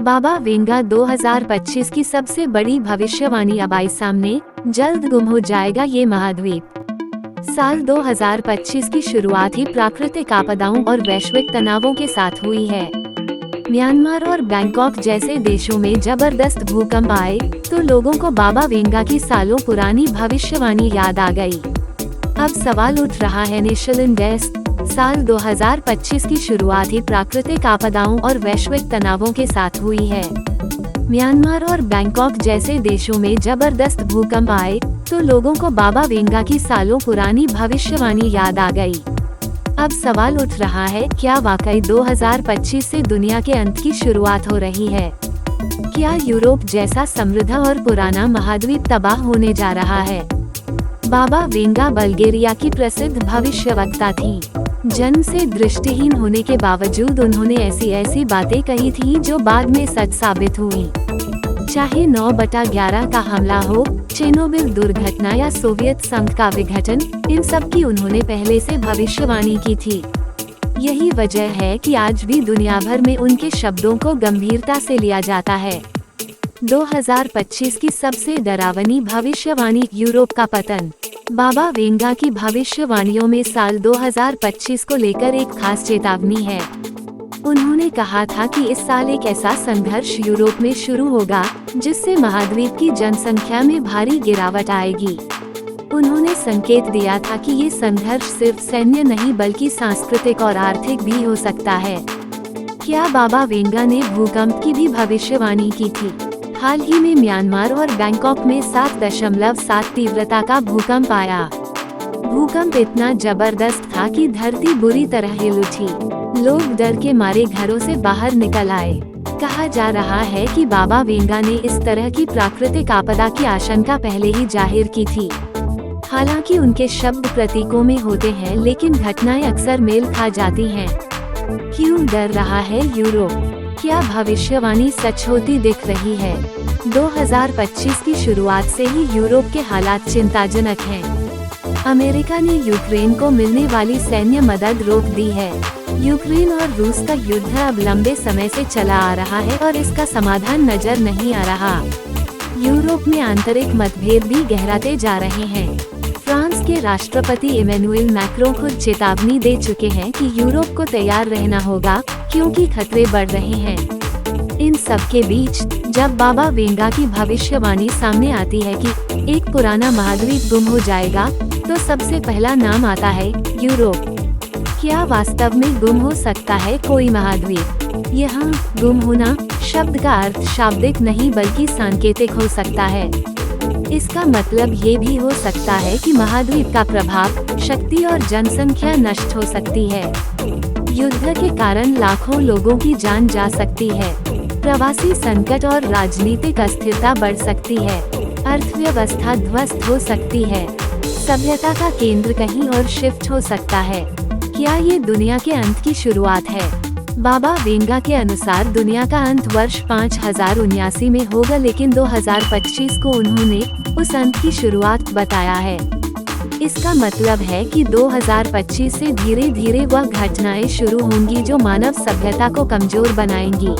बाबा Venga 2025 की सबसे बड़ी भविष्यवाणी अब आई सामने, जल्द गुम हो जाएगा ये महाद्वीप। साल 2025 की शुरुआत ही प्राकृतिक आपदाओं और वैश्विक तनावों के साथ हुई है। म्यांमार और बैंकॉक जैसे देशों में जबरदस्त भूकंप आए तो लोगों को बाबा वेंगा की सालों पुरानी भविष्यवाणी याद आ गई। अब सवाल उठ रहा है नेशनल डेस्क, साल 2025 की शुरुआत ही प्राकृतिक आपदाओं और वैश्विक तनावों के साथ हुई है। म्यांमार और बैंकॉक जैसे देशों में जबरदस्त भूकंप आए तो लोगों को बाबा वेंगा की सालों पुरानी भविष्यवाणी याद आ गई। अब सवाल उठ रहा है, क्या वाकई 2025 से दुनिया के अंत की शुरुआत हो रही है? क्या यूरोप जैसा समृद्ध और पुराना महाद्वीप तबाह होने जा रहा है? बाबा वेंगा बल्गेरिया की प्रसिद्ध भविष्यवक्ता थी। जन्म से दृष्टिहीन होने के बावजूद उन्होंने ऐसी बातें कही थी जो बाद में सच साबित हुई। चाहे 9/11 का हमला हो, चेर्नोबिल दुर्घटना या सोवियत संघ का विघटन, इन सब की उन्होंने पहले से भविष्यवाणी की थी। यही वजह है कि आज भी दुनिया भर में उनके शब्दों को गंभीरता से लिया जाता है। 2025 की सबसे डरावनी भविष्यवाणी, यूरोप का पतन। बाबा वेंगा की भविष्यवाणियों में साल 2025 को लेकर एक खास चेतावनी है। उन्होंने कहा था कि इस साल एक ऐसा संघर्ष यूरोप में शुरू होगा जिससे महाद्वीप की जनसंख्या में भारी गिरावट आएगी। उन्होंने संकेत दिया था कि ये संघर्ष सिर्फ सैन्य नहीं बल्कि सांस्कृतिक और आर्थिक भी हो सकता है। क्या बाबा वेंगा ने भूकंप की भी भविष्यवाणी की थी? हाल ही में म्यांमार और बैंकॉक में 7.7 तीव्रता का भूकंप आया। भूकंप इतना जबरदस्त था कि धरती बुरी तरह हिल उठी। लोग डर के मारे घरों से बाहर निकल आए। कहा जा रहा है कि बाबा वेंगा ने इस तरह की प्राकृतिक आपदा की आशंका पहले ही जाहिर की थी। हालांकि उनके शब्द प्रतीकों में होते हैं, लेकिन घटनाएं अक्सर मेल खा जाती हैं। क्यों डर रहा है यूरोप? क्या भविष्यवाणी सच होती दिख रही है? 2025 की शुरुआत से ही यूरोप के हालात चिंताजनक हैं। अमेरिका ने यूक्रेन को मिलने वाली सैन्य मदद रोक दी है। यूक्रेन और रूस का युद्ध अब लंबे समय से चला आ रहा है और इसका समाधान नजर नहीं आ रहा। यूरोप में आंतरिक मतभेद भी गहराते जा रहे हैं। फ्रांस के राष्ट्रपति इमैनुएल मैक्रों खुद चेतावनी दे चुके हैं कि यूरोप को तैयार रहना होगा क्योंकि खतरे बढ़ रहे हैं। इन सब के बीच जब बाबा वेंगा की भविष्यवाणी सामने आती है कि एक पुराना महाद्वीप गुम हो जाएगा, तो सबसे पहला नाम आता है यूरोप। क्या वास्तव में गुम हो सकता है कोई महाद्वीप? यहाँ गुम होना शब्द का अर्थ शाब्दिक नहीं बल्कि सांकेतिक हो सकता है। इसका मतलब ये भी हो सकता है कि महाद्वीप का प्रभाव, शक्ति और जनसंख्या नष्ट हो सकती है। युद्ध के कारण लाखों लोगों की जान जा सकती है। प्रवासी संकट और राजनीतिक अस्थिरता बढ़ सकती है। अर्थव्यवस्था ध्वस्त हो सकती है। सभ्यता का केंद्र कहीं और शिफ्ट हो सकता है। क्या ये दुनिया के अंत की शुरुआत है? बाबा वेंगा के अनुसार दुनिया का अंत वर्ष 5079 में होगा, लेकिन 2025 को उन्होंने उस अंत की शुरुआत बताया है। इसका मतलब है कि 2025 से धीरे धीरे वह घटनाएं शुरू होंगी जो मानव सभ्यता को कमजोर बनाएंगी।